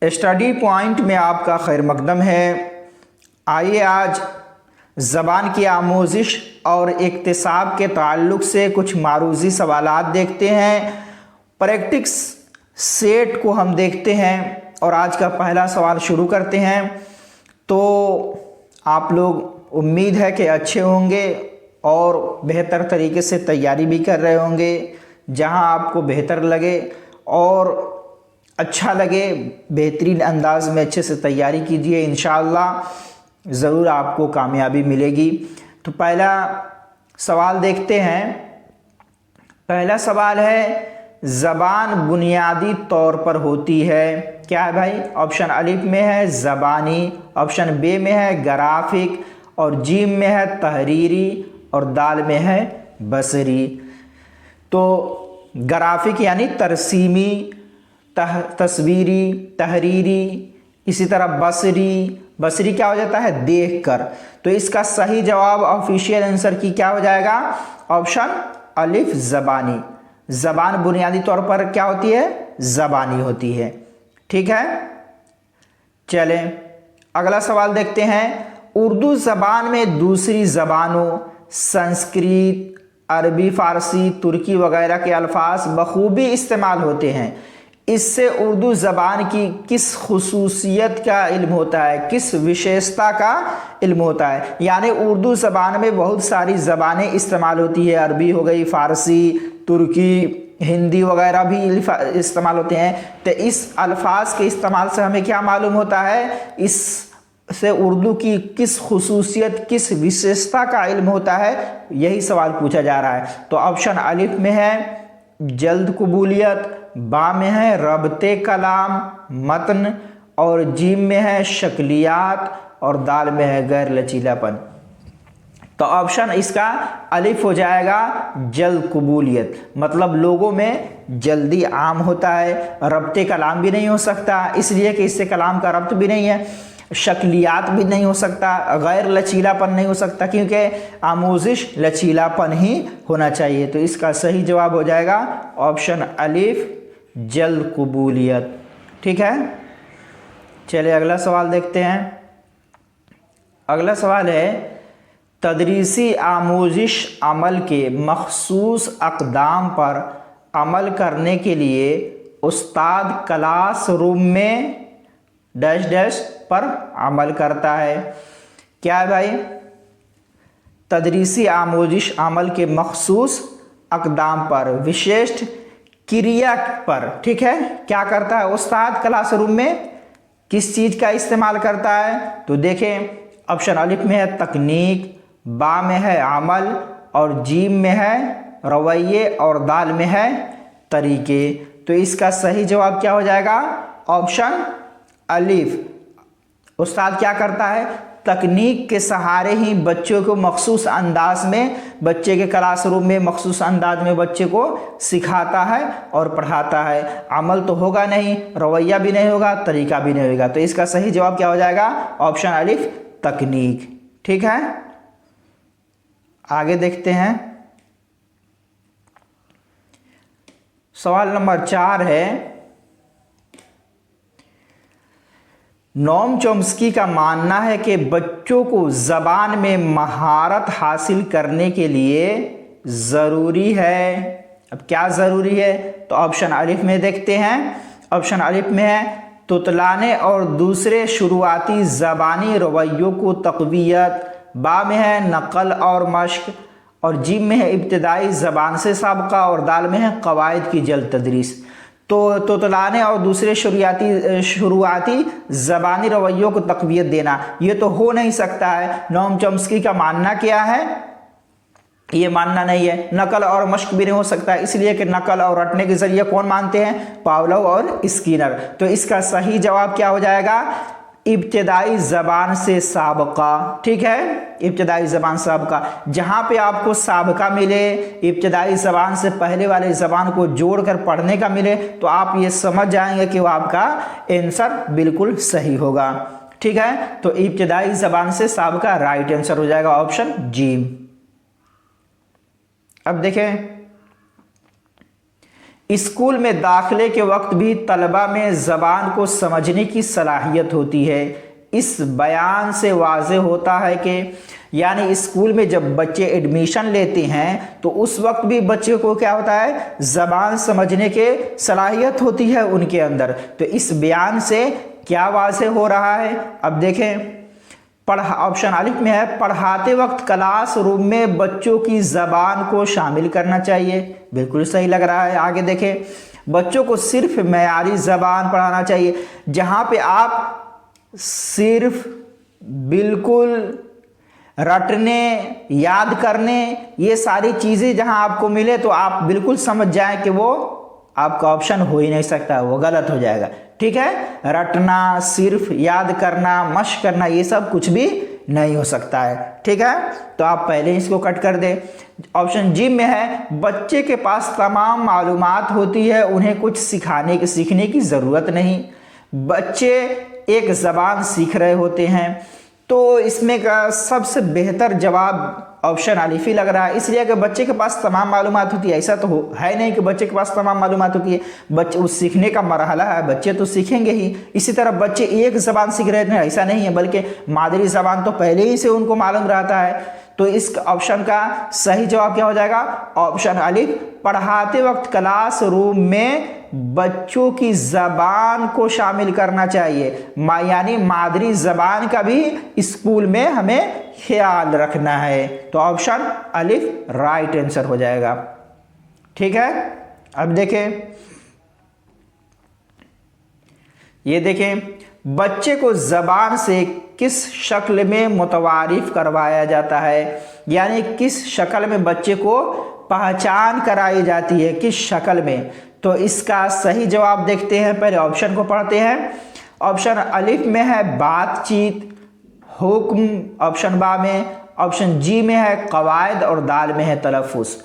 Study point में आपका खैर मकदम है। आइए आज ज़बान की आमोजिश और इक्तिसाब के ताल्लुक़ से कुछ मारूज़ी सवालात देखते हैं। प्रैक्टिस सेट को हम देखते हैं और आज का पहला सवाल शुरू करते हैं। तो आप लोग उम्मीद है कि अच्छे होंगे और बेहतर तरीके से तैयारी भी कर रहे होंगे। जहां आपको बेहतर लगे और अच्छा लगे, बेहतरीन अंदाज में अच्छे से तैयारी कीजिए, इंशाअल्लाह ज़रूर आपको कामयाबी मिलेगी। तो पहला सवाल देखते हैं। पहला सवाल है, ज़बान बुनियादी तौर पर होती है, क्या है भाई? ऑप्शन अलिफ में है ज़बानी, ऑप्शन बे में है ग्राफिक, और जीम में है तहरीरी, और दाल में है बसरी। तो ग्राफिक यानी तरसीमी, तस्वीरी, तहरीरी, इसी तरह बसरी क्या हो जाता है? देखकर। तो इसका सही जवाब ऑफिशियल आंसर की क्या हो जाएगा? ऑप्शन अलिफ ज़बानी। ज़बान बुनियादी तौर पर क्या होती है? ज़बानी होती है। ठीक है, चलें अगला सवाल देखते हैं। उर्दू ज़बान में दूसरी ज़बानों संस्कृत, अरबी, फ़ारसी, तुर्की वगैरह के अल्फाज बखूबी इस्तेमाल होते हैं। इससे उर्दू ज़बान की किस खुसूसियत का इल्म होता है, किस विशेषता का इल्म होता है? यानी उर्दू ज़बान में बहुत सारी ज़बानें इस्तेमाल होती है। अरबी हो गई, फ़ारसी, तुर्की, हिंदी वगैरह भी इस्तेमाल होते हैं। तो इस अल्फाज के इस्तेमाल से हमें क्या मालूम होता है? इससे उर्दू की किस खुसूसियत, किस विशेषता का इल्म होता है, यही सवाल पूछा जा रहा है। तो ऑप्शन अलिफ में है जल्द कबूलियत, बा में है रब्ते कलाम मतन, और जीम में है शक्लियात, और दाल में है गैर लचीलापन। तो ऑप्शन इसका अलिफ हो जाएगा जल्द कबूलियत, मतलब लोगों में जल्दी आम होता है। रब्ते कलाम भी नहीं हो सकता, इसलिए कि इससे कलाम का रब्त भी नहीं है। शक्लियात भी नहीं हो सकता, गैर लचीलापन नहीं हो सकता, क्योंकि आमोजिश लचीलापन ही होना चाहिए। तो इसका सही जवाब हो जाएगा ऑप्शन अलिफ जल्द कबूलियत। ठीक है, चलिए अगला सवाल देखते हैं। अगला सवाल है, तदरीसी आमोजिश अमल के मखसूस अक़दाम पर अमल करने के लिए उस्ताद क्लास रूम में डैश डैश पर अमल करता है। क्या है भाई? तदरीसी आमोजिश अमल के मखसूस अक़दाम पर, विशिष्ट क्रिया पर। ठीक है, क्या करता है उस्ताद क्लासरूम में? किस चीज़ का इस्तेमाल करता है? तो देखें, ऑप्शन अलिफ में है तकनीक, बा में है अमल, और जीम में है रवैये, और दाल में है तरीके। तो इसका सही जवाब क्या हो जाएगा? ऑप्शन अलिफ। उस्ताद क्या करता है? तकनीक के सहारे ही बच्चों को मखसूस अंदाज में, बच्चे के क्लासरूम में मखसूस अंदाज में बच्चे को सिखाता है और पढ़ाता है। अमल तो होगा नहीं, रवैया भी नहीं होगा, तरीका भी नहीं होगा। तो इसका सही जवाब क्या हो जाएगा? ऑप्शन अलिफ तकनीक। ठीक है, आगे देखते हैं। सवाल नंबर 4 है, नोम चॉम्स्की का मानना है कि बच्चों को ज़बान में महारत हासिल करने के लिए ज़रूरी है। अब क्या ज़रूरी है? तो ऑप्शन अलिफ में देखते हैं। ऑप्शन अलिफ में है तुतलाने और दूसरे शुरुआती ज़बानी रवैयों को तक़वियत, बा में है नक़ल और मश्क, और जीम में है इब्तिदाई ज़बान से साबका, और दाल में है क़वाइद की जल्द तदरीस। तो तुतलाने और दूसरे शुरुआती ज़बानी रवैयों को तक़वियत देना, ये तो हो नहीं सकता है। नोम चॉम्स्की का मानना क्या है? ये मानना नहीं है। नकल और मश्क भी नहीं हो सकता, इसलिए कि नकल और रटने के जरिए कौन मानते हैं? पावलोव और स्किनर। तो इसका सही जवाब क्या हो जाएगा? इब्तिदाई ज़बान से साबका। ठीक है, इब्तिदाई ज़बान साबका। जहाँ पे आपको साबका मिले, इब्तिदाई ज़बान से पहले वाले ज़बान को जोड़कर पढ़ने का मिले, तो आप ये समझ जाएंगे कि वो आपका आंसर बिल्कुल सही होगा। ठीक है, तो इब्तिदाई ज़बान से साबका राइट आंसर हो जाएगा ऑप्शन जी। अब देखें, स्कूल में दाखिले के वक्त भी तलबा में ज़बान को समझने की सलाहियत होती है। इस बयान से वाज़े होता है कि यानी स्कूल में जब बच्चे एडमिशन लेते हैं तो उस वक्त भी बच्चे को क्या होता है, ज़बान समझने के सलाहियत होती है उनके अंदर। तो इस बयान से क्या वाज़े हो रहा है, अब देखें। ऑप्शन अलिफ में है, पढ़ाते वक्त क्लास रूम में बच्चों की ज़बान को शामिल करना चाहिए। बिल्कुल सही लग रहा है। आगे देखें, बच्चों को सिर्फ मयारी ज़बान पढ़ाना चाहिए। जहाँ पे आप सिर्फ बिल्कुल रटने, याद करने, ये सारी चीज़ें जहाँ आपको मिले तो आप बिल्कुल समझ जाएं कि वो आपका ऑप्शन हो ही नहीं सकता, वो गलत हो जाएगा। ठीक है, रटना, सिर्फ याद करना, मश्क करना, ये सब कुछ भी नहीं हो सकता है। ठीक है, तो आप पहले इसको कट कर दें। ऑप्शन जी में है, बच्चे के पास तमाम मालूमात होती है, उन्हें कुछ सीखने की ज़रूरत नहीं। बच्चे एक ज़बान सीख रहे होते हैं। तो इसमें का सबसे बेहतर जवाब ऑप्शन अलिफ ही लग रहा है, इसलिए कि बच्चे के पास तमाम मालूमात होती है। ऐसा तो है नहीं कि बच्चे के पास तमाम मालूमात होती है। बच्चे उस सीखने का मरहला है, बच्चे तो सीखेंगे ही। इसी तरह बच्चे एक ज़बान सीख रहे हैं, ऐसा नहीं है, बल्कि मादरी ज़बान तो पहले ही से उनको मालूम रहता है। तो इस ऑप्शन का सही जवाब क्या हो जाएगा, ऑप्शन अलिफ। पढ़ाते वक्त क्लास रूम में बच्चों की ज़बान को शामिल करना चाहिए, यानी मादरी ज़बान का भी स्कूल में हमें ख्याल रखना है। तो ऑप्शन अलिफ राइट आंसर हो जाएगा। ठीक है, अब देखें, ये देखें, बच्चे को ज़बान से किस शक्ल में मुतवारिफ करवाया जाता है, यानी किस शक्ल में बच्चे को पहचान कराई जाती है, किस शक्ल में। तो इसका सही जवाब देखते हैं, पहले ऑप्शन को पढ़ते हैं। ऑप्शन अलिफ में है बातचीत, हुक्म ऑप्शन बा में, ऑप्शन जी में है कवायद और दाल में है तलफ़ुज़।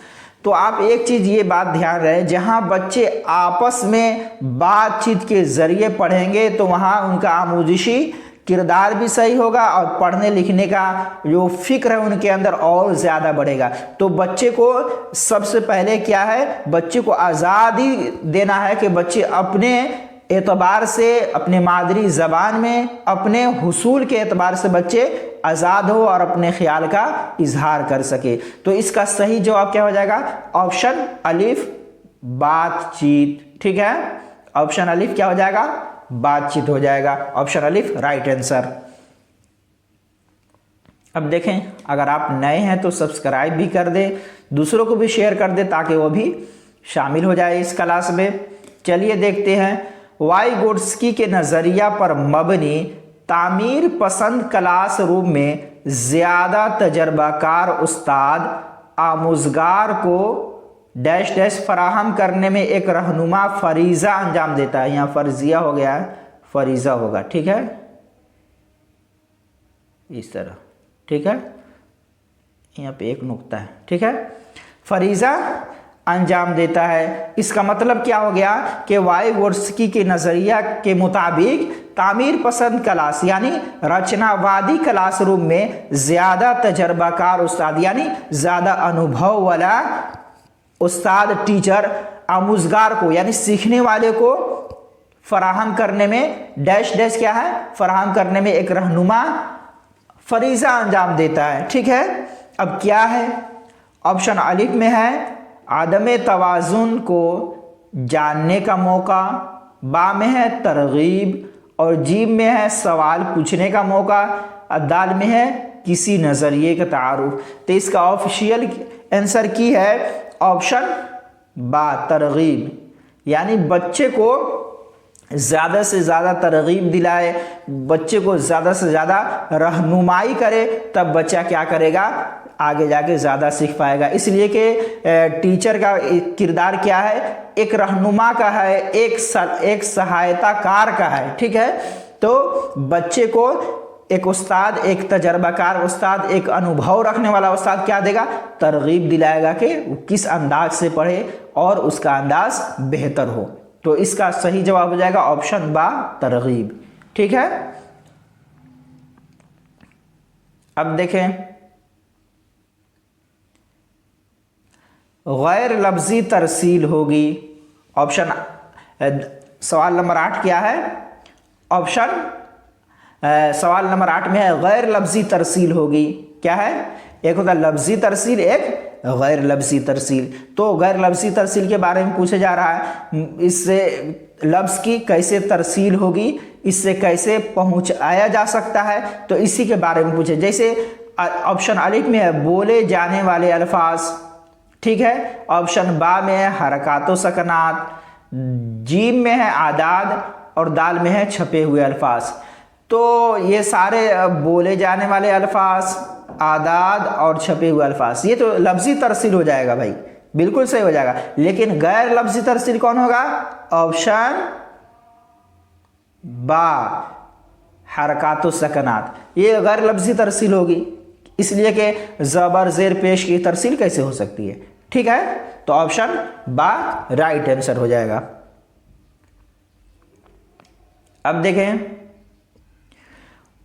तो आप एक चीज़ ये बात ध्यान रहे, जहाँ बच्चे आपस में बातचीत के ज़रिए पढ़ेंगे तो वहाँ उनका आमूजिशी किरदार भी सही होगा और पढ़ने लिखने का जो फ़िक्र है उनके अंदर और ज़्यादा बढ़ेगा। तो बच्चे को सबसे पहले क्या है, बच्चे को आज़ादी देना है कि बच्चे अपने एतबार से, अपने मादरी ज़बान में, अपने हुसूल के एतबार से बच्चे आज़ाद हो और अपने ख्याल का इजहार कर सके। तो इसका सही जवाब क्या हो जाएगा, ऑप्शन अलिफ बातचीत। ठीक है, ऑप्शन अलिफ क्या हो जाएगा, बातचीत हो जाएगा। ऑप्शन अलिफ राइट आंसर। अब देखें, अगर आप नए हैं तो सब्सक्राइब भी कर दें, दूसरों को भी शेयर कर दें ताकि वो भी शामिल हो जाए इस क्लास में। चलिए देखते हैं, वाइगोट्स्की के नज़रिया पर मबनी तामीर पसंद क्लास रूम में ज़्यादा तजर्बाकार उस्ताद आमुज़गार को डैश डैश फराहम करने में एक रहनुमा फरीज़ा अंजाम देता है। यहाँ फर्जिया हो गया है, फरीज़ा होगा। ठीक है, इस तरह। ठीक है, यहाँ पे एक नुक्ता है। ठीक है, फरीज़ा अंजाम देता है। इसका मतलब क्या हो गया कि वाइगोट्स्की के नज़रिया के मुताबिक तामीर पसंद क्लास यानी रचनावादी क्लासरूम में ज़्यादा तजर्बाकार उस्ताद यानी ज़्यादा अनुभव वाला उस्ताद, टीचर आमुज़गार को यानी सीखने वाले को फराहम करने में डैश डैश क्या है, फराहम करने में एक रहनुमा फरीज़ा अंजाम देता है। ठीक है, अब क्या है, ऑप्शन अलिफ में है आदम तवाज़ुन को जानने का मौका, बा में है तरगीब और जीम में है सवाल पूछने का मौका, दाल में है किसी नज़रिए का तारुफ। तो इसका ऑफिशियल आंसर की है ऑप्शन बा तरगीब, यानी बच्चे को ज़्यादा से ज़्यादा तरगीब दिलाए, बच्चे को ज़्यादा से ज़्यादा रहनुमाई करे, तब बच्चा क्या करेगा, आगे जाके ज़्यादा सीख पाएगा। इसलिए कि टीचर का किरदार क्या है, एक रहनुमा का है, एक सहायताकार का है। ठीक है, तो बच्चे को एक उस्ताद, एक तजर्बाकार उस्ताद, एक अनुभव रखने वाला उस्ताद क्या देगा, तरगीब दिलाएगा कि वो किस अंदाज से पढ़े और उसका अंदाज बेहतर हो। तो इसका सही जवाब हो जाएगा ऑप्शन बा तरगीब। ठीक है, अब देखें, गैर लफ्ज़ी तरसील होगी ऑप्शन सवाल नंबर 8 क्या है? ऑप्शन सवाल नंबर 8 में है गैर लफ्जी तरसील होगी। क्या है? एक होता है लफ्जी तरसील, एक गैर लफ्जी तरसील। तो गैर लफ्जी तरसील के बारे में पूछा जा रहा है, इससे लफ्ज की कैसे तरसील होगी, इससे कैसे पहुंचाया जा सकता है, तो इसी के बारे में पूछे। जैसे ऑप्शन अलिफ में है बोले जाने वाले अल्फाज, ठीक है। ऑप्शन बा में है हरकात व सकनात, जीम में है आदाद और दाल में है छपे हुए अल्फाज। तो ये सारे बोले जाने वाले अल्फाज, आदाद और छपे हुए अल्फाज, ये तो लफ्जी तरसील हो जाएगा भाई, बिल्कुल सही हो जाएगा। लेकिन गैर लफ्जी तरसील कौन होगा? ऑप्शन बा हरकात व सकनात, ये गैर लफ्जी तरसील होगी, इसलिए कि ज़बर ज़ेर पेश की तरसील कैसे हो सकती है? ठीक है, तो ऑप्शन बा राइट आंसर हो जाएगा। अब देखें,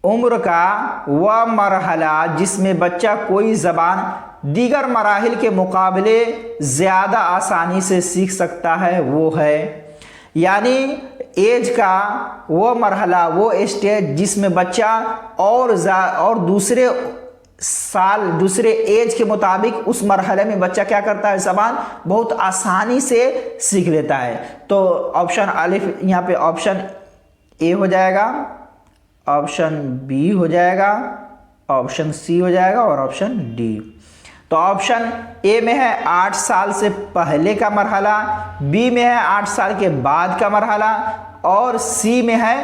उम्र का वह मरहला जिसमें बच्चा कोई ज़बान दीगर मराहिल के मुकाबले ज़्यादा आसानी से सीख सकता है वो है, यानी एज का वो मरहला, वो स्टेज जिसमें बच्चा और दूसरे साल, दूसरे एज के मुताबिक उस मरहले में बच्चा क्या करता है? ज़बान बहुत आसानी से सीख लेता है। तो ऑप्शन अलिफ यहाँ पे ऑप्शन ए हो जाएगा, ऑप्शन बी हो जाएगा, ऑप्शन सी हो जाएगा और ऑप्शन डी। तो ऑप्शन ए में है 8 साल से पहले का मरहला, बी में है 8 साल के बाद का मरहला और सी में है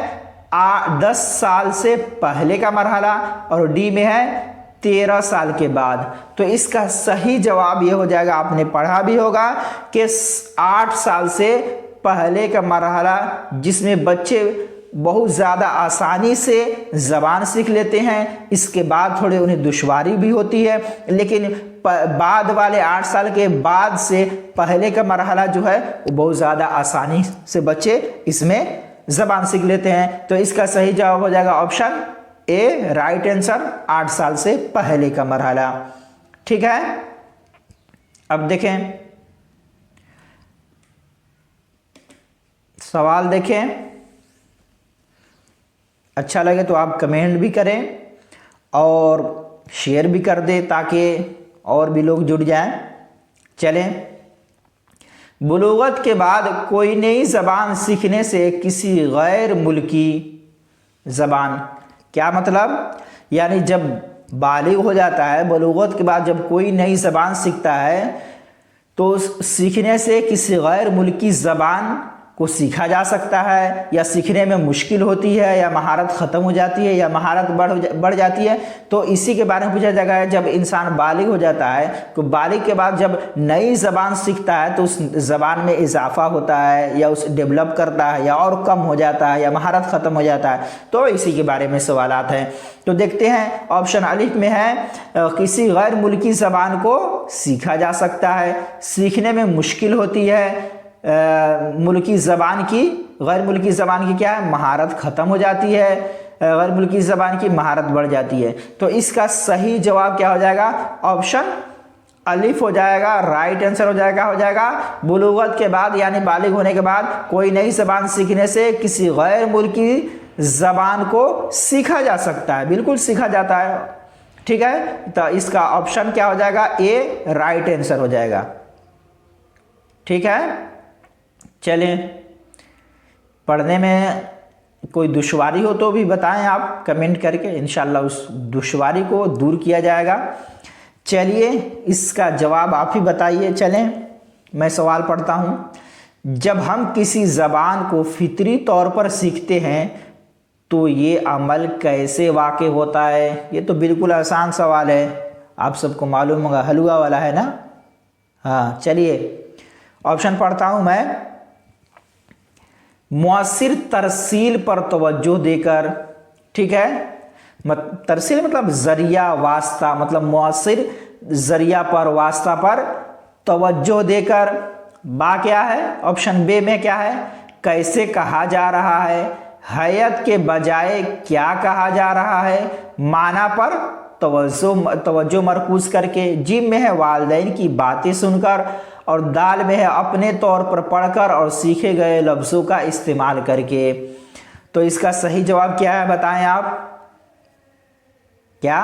10 साल से पहले का मरहला और डी में है 13 साल के बाद। तो इसका सही जवाब ये हो जाएगा, आपने पढ़ा भी होगा कि 8 साल से पहले का मरहला जिसमें बच्चे बहुत ज़्यादा आसानी से ज़बान सीख लेते हैं, इसके बाद थोड़े उन्हें दुश्वारी भी होती है, लेकिन बाद वाले 8 साल के बाद से पहले का मरहला जो है वो बहुत ज़्यादा आसानी से बच्चे इसमें ज़बान सीख लेते हैं। तो इसका सही जवाब हो जाएगा ऑप्शन ए राइट आंसर, 8 साल से पहले का मरहला। ठीक है, अब देखें सवाल, देखें अच्छा लगे तो आप कमेंट भी करें और शेयर भी कर दें ताकि और भी लोग जुड़ जाएं। चलें, बुलूगत के बाद कोई नई ज़बान सीखने से किसी गैर मुल्की ज़बान, क्या मतलब? यानी जब बालिग हो जाता है, बुलूगत के बाद जब कोई नई ज़बान सीखता है तो सीखने से किसी गैर मुल्की ज़बान को सीखा जा सकता है, या सीखने में मुश्किल होती है, या महारत ख़त्म हो जाती है, या महारत बढ़ जाती है। तो इसी के बारे में पूछा जाएगा है। जब इंसान बालिग हो जाता है तो बालिग के बाद जब नई ज़बान सीखता है तो उस ज़बान में इजाफा होता है, या उस डेवलप करता है, या और कम हो जाता है, या महारत ख़त्म हो जाता है। तो इसी के बारे में सवालात हैं। तो देखते हैं, ऑप्शन अलिफ में है किसी गैर मुल्की ज़बान को सीखा जा सकता है, सीखने में मुश्किल होती है, मुल्की ज़बान की, गैर मुल्की ज़बान की क्या है? महारत ख़त्म हो जाती है, गैर मुल्की ज़बान की महारत बढ़ जाती है। तो इसका सही जवाब क्या हो जाएगा? ऑप्शन अलिफ हो जाएगा, राइट आंसर हो जाएगा बुलूगत के बाद यानी बालिग होने के बाद कोई नई ज़बान सीखने से किसी गैर मुल्की ज़बान को सीखा जा सकता है, बिल्कुल सीखा जाता है। ठीक है, तो इसका ऑप्शन क्या हो जाएगा? ए राइट आंसर हो जाएगा। ठीक है, चलें, पढ़ने में कोई दुश्वारी हो तो भी बताएं आप कमेंट करके, इंशाल्लाह उस दुश्वारी को दूर किया जाएगा। चलिए, इसका जवाब आप ही बताइए। चलें, मैं सवाल पढ़ता हूँ। जब हम किसी ज़बान को फितरी तौर पर सीखते हैं तो ये अमल कैसे वाक़े होता है? ये तो बिल्कुल आसान सवाल है, आप सबको मालूम होगा, हलवा वाला है ना। हाँ, चलिए ऑप्शन पढ़ता हूँ मैं। मुअस्सिर तरसील पर तवज्जो देकर, ठीक है, तरसील मतलब ज़रिया वास्ता, मतलब मुअस्सिर ज़रिया पर, वास्ता पर तवज्जो देकर। बा क्या है? ऑप्शन बे में क्या है? कैसे कहा जा रहा है, हैयत के बजाय क्या कहा जा रहा है, माना पर तवज्जो मरकूज करके। जिम में है वालिदैन की बातें सुनकर और दाल में है अपने तौर पर पढ़कर और सीखे गए लफ्ज़ों का इस्तेमाल करके। तो इसका सही जवाब क्या है बताएं आप? क्या?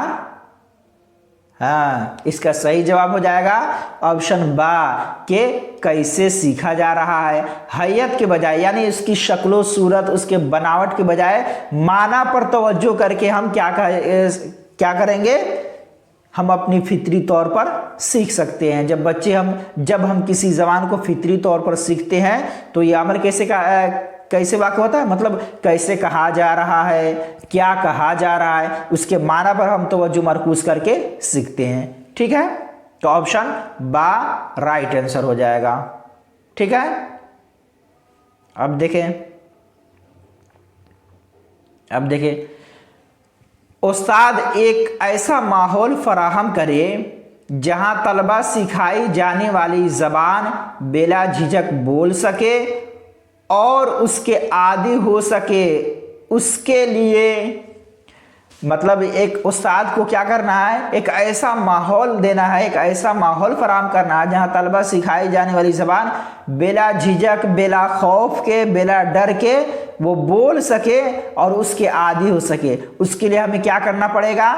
हाँ, इसका सही जवाब हो जाएगा ऑप्शन बा के कैसे सीखा जा रहा है। हैयत के बजाय यानी उसकी शक्लो सूरत, उसके बनावट के बजाय माना पर तवज्जो करके हम क्या करेंगे, हम अपनी फितरी तौर पर सीख सकते हैं। जब हम किसी ज़बान को फितरी तौर पर सीखते हैं तो ये अमल कैसे वाक़ होता है, मतलब कैसे कहा जा रहा है, क्या कहा जा रहा है, उसके माना पर हम तवज्जो मरकूज करके सीखते हैं। ठीक है, तो ऑप्शन बा राइट आंसर हो जाएगा। ठीक है, अब देखें उस्ताद एक ऐसा माहौल फराहम करे जहां तलबा सिखाई जाने वाली ज़बान बिला झिझक बोल सके और उसके आदी हो सके। उसके लिए मतलब एक उस्ताद को क्या करना है, एक ऐसा माहौल देना है, एक ऐसा माहौल फराहम करना है जहां तलबा सिखाई जाने वाली ज़बान बिला झिझक, बिला खौफ के, बिला डर के वो बोल सके और उसके आदी हो सके। उसके लिए हमें क्या करना पड़ेगा?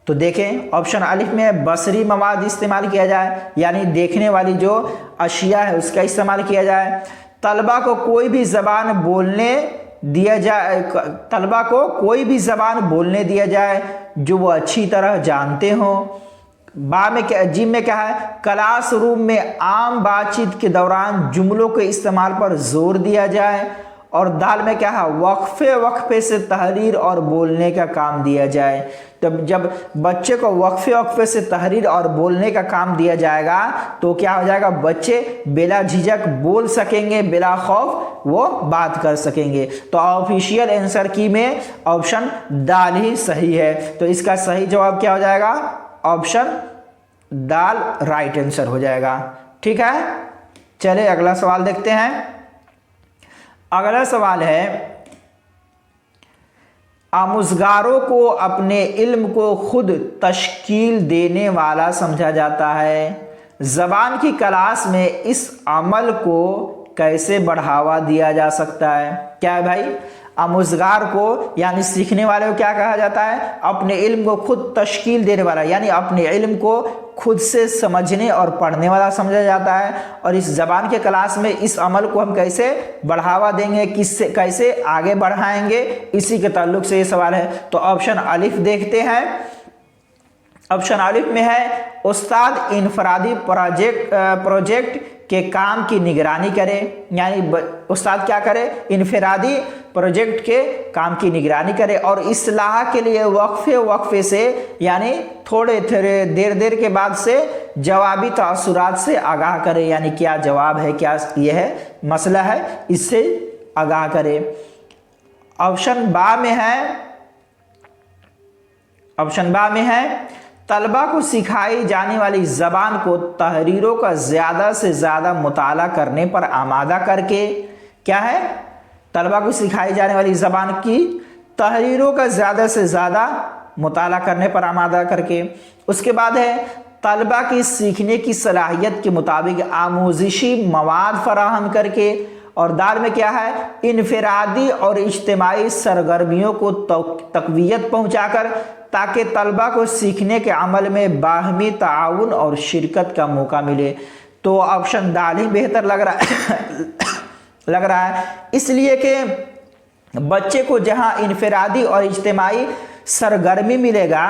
तो देखें ऑप्शन अलिफ में बसरी मवाद इस्तेमाल किया जाए, यानी देखने वाली जो अशिया है उसका इस्तेमाल किया जाए। तलबा को कोई भी ज़बान बोलने बोलने दिया जाए जो वो अच्छी तरह जानते हों। जिम में क्या है, क्लासरूम में आम बातचीत के दौरान जुमलों के इस्तेमाल पर जोर दिया जाए। और दाल में क्या है, वक्फे से तहरीर और बोलने का काम दिया जाए। तब जब बच्चे को वक्फे से तहरीर और बोलने का काम दिया जाएगा तो क्या हो जाएगा, बच्चे बिला झिझक बोल सकेंगे, बिला खौफ वो बात कर सकेंगे। तो ऑफिशियल आंसर की में ऑप्शन दाल ही सही है। तो इसका सही जवाब क्या हो जाएगा, ऑप्शन दाल राइट आंसर हो जाएगा। ठीक है, चलिए अगला सवाल देखते हैं। अगला सवाल है, आमुज़गारों को अपने इल्म को खुद तश्कील देने वाला समझा जाता है। ज़बान की क्लास में इस अमल को कैसे बढ़ावा दिया जा सकता है? क्या है भाई, आमुज़गार को यानी सीखने वाले को क्या कहा जाता है, अपने इल्म को खुद तश्कील देने वाला, यानी अपने इल्म को खुद से समझने और पढ़ने वाला समझा जाता है। और इस ज़बान के क्लास में इस अमल को हम कैसे बढ़ावा देंगे, कैसे आगे बढ़ाएंगे, इसी के ताल्लुक से ये सवाल है। तो ऑप्शन अलिफ देखते हैं। ऑप्शन अलिफ में है उस्ताद इनफरादी प्रोजेक्ट के काम की निगरानी करे, यानी उस्ताद क्या करे, इनफरादी प्रोजेक्ट के काम की निगरानी करे और इस्लाह के लिए वक्फे से यानी थोड़े देर के बाद से जवाबी तासुरात से आगाह करे, यानी क्या जवाब है, क्या यह है मसला है, इससे आगाह करे। ऑप्शन बा में है तलबा को सिखाई जाने वाली ज़बान को तहरीरों का ज़्यादा से ज़्यादा मुताला करने पर आमादा करके। क्या है, तलबा को सिखाई जाने वाली ज़बान की तहरीरों का ज़्यादा से ज़्यादा मुताला करने पर आमादा करके। उसके बाद है तलबा की सीखने की सलाहियत के मुताबिक आमूजिशी मवाद फराहम करके। और दाल में क्या है, इनफरादी और इज्तिमाई सरगर्मियों को तक़वियत पहुँचाकर ताकि तलबा को सीखने के अमल में बाहमी ताउन और शिरकत का मौका मिले। तो ऑप्शन दाल ही बेहतर लग रहा है, इसलिए कि बच्चे को जहां इनफरादी और इज्तिमाई सरगर्मी मिलेगा,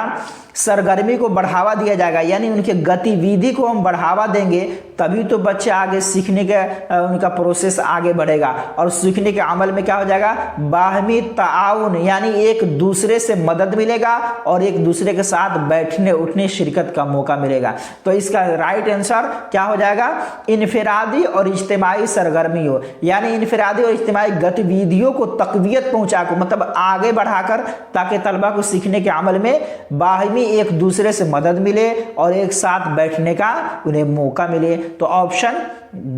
सरगर्मी को बढ़ावा दिया जाएगा, यानी उनके गतिविधि को हम बढ़ावा देंगे तभी तो बच्चे आगे सीखने के उनका प्रोसेस आगे बढ़ेगा। और सीखने के अमल में क्या हो जाएगा, बाहमी ताउन, यानी एक दूसरे से मदद मिलेगा और एक दूसरे के साथ बैठने उठने शिरकत का मौका मिलेगा। तो इसका राइट आंसर क्या हो जाएगा, इनफरादी और इज्तिमाई सरगर्मियों, यानी इनफरादी और इज्तिमाई गतिविधियों को तक़वियत पहुँचाकर मतलब आगे बढ़ाकर ताकि तलबा को सीखने के अमल में बाहमी एक दूसरे से मदद मिले और एक साथ बैठने का उन्हें मौका मिले। तो ऑप्शन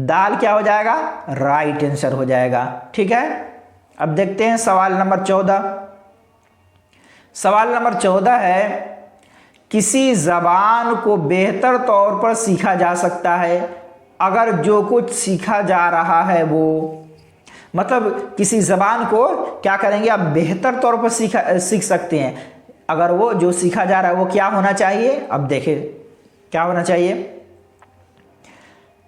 दाल क्या हो जाएगा, राइट आंसर हो जाएगा। ठीक है, अब देखते हैं सवाल नंबर 14। सवाल नंबर 14 है, किसी ज़बान को बेहतर तौर पर सीखा जा सकता है अगर जो कुछ सीखा जा रहा है वो, मतलब किसी ज़बान को क्या करेंगे आप बेहतर तौर पर सीख सकते हैं। अगर वो जो सीखा जा रहा है वो क्या होना चाहिए, अब देखें क्या होना चाहिए।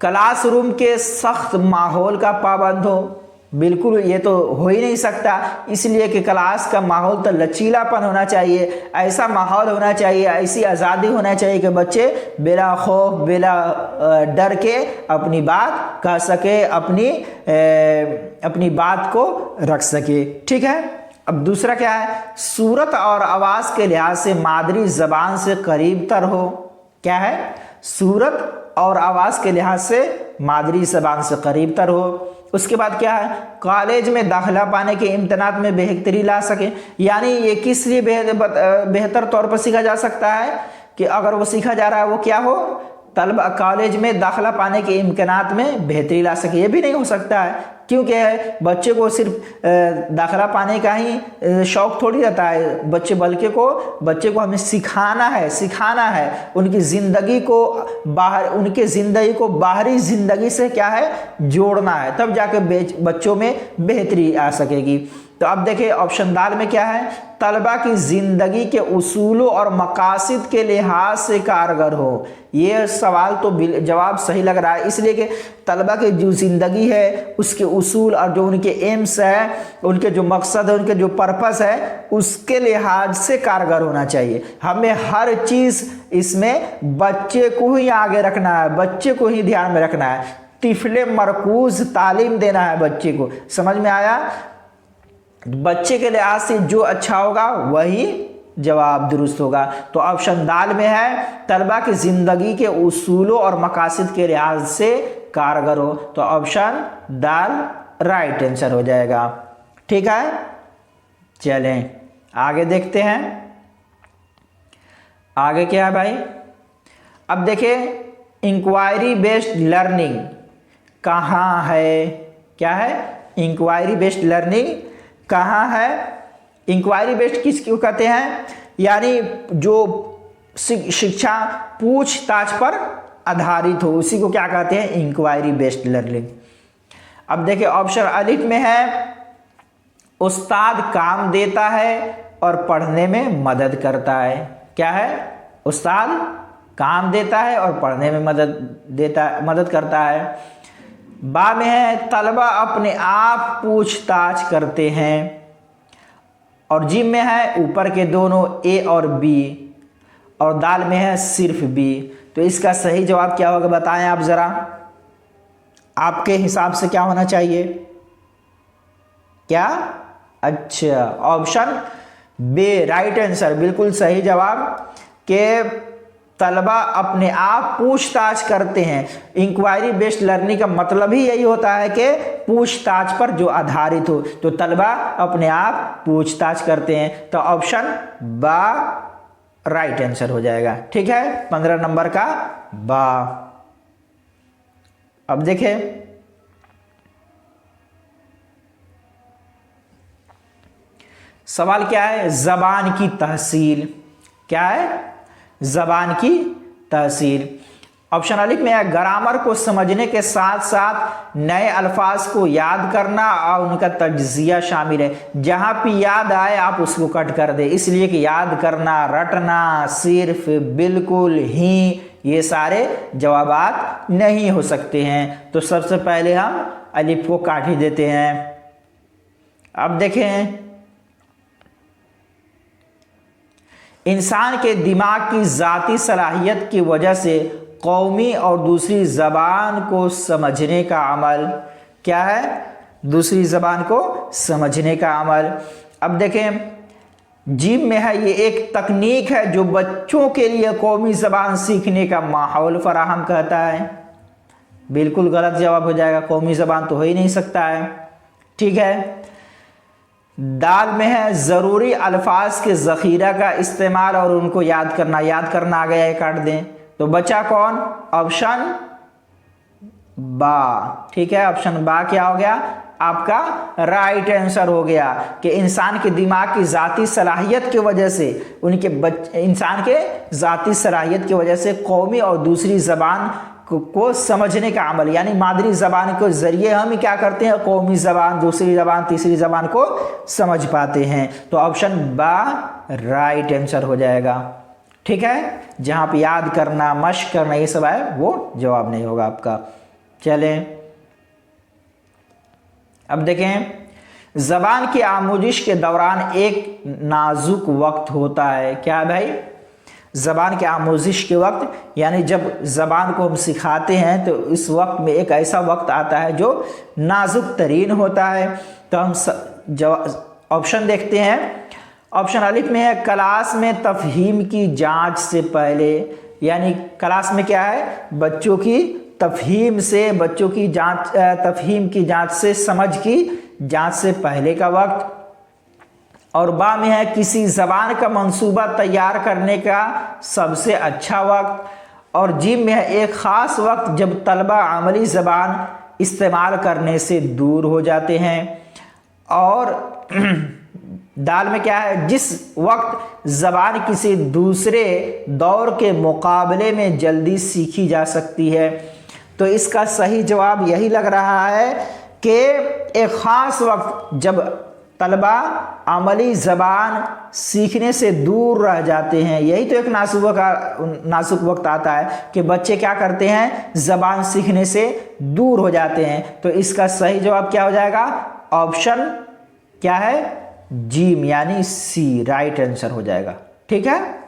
क्लासरूम के सख्त माहौल का पाबंद हो, बिल्कुल ये तो हो ही नहीं सकता, इसलिए कि क्लास का माहौल तो लचीलापन होना चाहिए, ऐसा माहौल होना चाहिए, ऐसी आज़ादी होना चाहिए कि बच्चे बिला खौफ बिला डर के अपनी बात कह सके, अपनी बात को रख सके। ठीक है। अब दूसरा क्या है, सूरत और आवाज़ के लिहाज से मादरी ज़बान से करीब तर हो। क्या है, सूरत और आवाज़ के लिहाज से मादरी ज़बान से करीब तर हो। उसके बाद क्या है, कॉलेज में दाखिला पाने के इम्तहानात में बेहतरी ला सके, यानी ये किस लिए बेहतर तौर पर सीखा जा सकता है कि अगर वो सीखा जा रहा है वो क्या हो, तलबा कॉलेज में दाखिला पाने के इम्कानात में बेहतरी ला सके। ये भी नहीं हो सकता है, क्योंकि बच्चे को सिर्फ दाखिला पाने का ही शौक़ थोड़ी रहता है बच्चे को हमें सिखाना है उनकी ज़िंदगी को बाहरी ज़िंदगी से क्या है जोड़ना है, तब जाके बच्चों में बेहतरी आ सकेगी। तो अब देखिए ऑप्शन दाल में क्या है, तलबा की ज़िंदगी के उसूलों और मकासद के लिहाज से कारगर हो। ये सवाल तो जवाब सही लग रहा है, इसलिए कि तलबा की जो ज़िंदगी है उसके उसूल और जो उनके एम्स है, उनके जो मकसद है, उनके जो पर्पस है, उसके लिहाज से कारगर होना चाहिए। हमें हर चीज़ इसमें बच्चे को ही आगे रखना है, बच्चे को ही ध्यान में रखना है, तिफले मरकूज तालीम देना है बच्चे को। समझ में आया? बच्चे के लिहाज से जो अच्छा होगा वही जवाब दुरुस्त होगा। तो ऑप्शन दाल में है, तलबा की ज़िंदगी के उसूलों और मकासद के लिहाज से कारगर हो, तो ऑप्शन दाल राइट आंसर हो जाएगा। ठीक है, चलें आगे देखते हैं। आगे क्या है भाई, अब देखिए इंक्वायरी बेस्ड लर्निंग कहाँ है। क्या है, इंक्वायरी बेस्ड लर्निंग कहाँ है। इंक्वायरी बेस्ड किसको कहते हैं, यानी जो शिक्षा पूछताछ पर आधारित हो उसी को क्या कहते हैं, इंक्वायरी बेस्ड लर्निंग। अब देखिए ऑप्शन अलिफ में है, उस्ताद काम देता है और पढ़ने में मदद करता है। क्या है, उस्ताद काम देता है और पढ़ने में मदद करता है। बा में है, तलबा अपने आप पूछताछ करते हैं। और जिम में है ऊपर के दोनों ए और बी, और दाल में है सिर्फ बी। तो इसका सही जवाब क्या होगा बताएं आप ज़रा, आपके हिसाब से क्या होना चाहिए। क्या, अच्छा ऑप्शन बी राइट आंसर, बिल्कुल सही जवाब के तलबा अपने आप पूछताछ करते हैं। इंक्वायरी बेस्ड लर्निंग का मतलब ही यही होता है कि पूछताछ पर जो आधारित हो, तो तलबा अपने आप पूछताछ करते हैं। तो ऑप्शन बा राइट आंसर हो जाएगा। ठीक है, 15 नंबर का बा। अब देखें सवाल क्या है, ज़बान की तहसील। क्या है, ज़बान की तहसील। ऑप्शन अलिफ में है, ग्रामर को समझने के साथ साथ नए अल्फाज को याद करना और उनका तज्जिया शामिल है। जहाँ भी याद आए आप उसको कट कर दे, इसलिए कि याद करना, रटना, सिर्फ, बिल्कुल, ही, ये सारे जवाबात नहीं हो सकते हैं। तो सबसे पहले हम अलिफ को काट ही देते हैं। अब देखें, इंसान के दिमाग की ज़ाती सलाहियत की वजह से कौमी और दूसरी ज़बान को समझने का अमल। क्या है, दूसरी ज़बान को समझने का अमल। अब देखें जिम में है, ये एक तकनीक है जो बच्चों के लिए कौमी ज़बान सीखने का माहौल फराहम करता है। बिल्कुल गलत जवाब हो जाएगा, कौमी ज़बान तो हो ही नहीं सकता है। ठीक है, दाल में है, ज़रूरी अल्फाज के ज़ख़ीरा का इस्तेमाल और उनको याद करना आ गया है, काट दें। तो बचा कौन, ऑप्शन बा। ठीक है, ऑप्शन बा क्या हो गया आपका राइट आंसर हो गया कि इंसान के दिमाग की ज़ाती सलाहियत की वजह से इंसान के ज़ाती सलाहियत की वजह से कौमी और दूसरी ज़बान को समझने का अमल, यानी मादरी ज़बान के ज़रिए हम क्या करते हैं, कौमी ज़बान, दूसरी ज़बान, तीसरी ज़बान को समझ पाते हैं। तो ऑप्शन बा राइट आंसर हो जाएगा। ठीक है, जहाँ पे याद करना, मश्क करना ये सब है वो जवाब नहीं होगा आपका। चलें अब देखें, ज़बान की आमोजिश के दौरान एक नाजुक वक्त होता है। क्या है भाई? ज़बान के आमोजिश के वक्त, यानी जब ज़बान को हम सिखाते हैं तो इस वक्त में एक ऐसा वक्त आता है जो नाजुक तरीन होता है। तो हम ऑप्शन देखते हैं। ऑप्शन अलिफ में है क्लास में तफहीम की जांच से पहले, यानी क्लास में क्या है, बच्चों की तफहीम से, बच्चों की जांच, तफहीम की जांच से, समझ की जांच से पहले का वक्त। और बा में है किसी ज़बान का मंसूबा तैयार करने का सबसे अच्छा वक्त। और जीम में है एक ख़ास वक्त जब तलबा अमली ज़बान इस्तेमाल करने से दूर हो जाते हैं। और दाल में क्या है, जिस वक्त ज़बान किसी दूसरे दौर के मुकाबले में जल्दी सीखी जा सकती है। तो इसका सही जवाब यही लग रहा है कि एक ख़ास वक्त जब तलबा अमली ज़बान सीखने से दूर रह जाते हैं, यही तो एक नाजुक वक्त आता है कि बच्चे क्या करते हैं, ज़बान सीखने से दूर हो जाते हैं। तो इसका सही जवाब क्या हो जाएगा? ऑप्शन क्या है? जीम, यानी सी राइट आंसर हो जाएगा। ठीक है,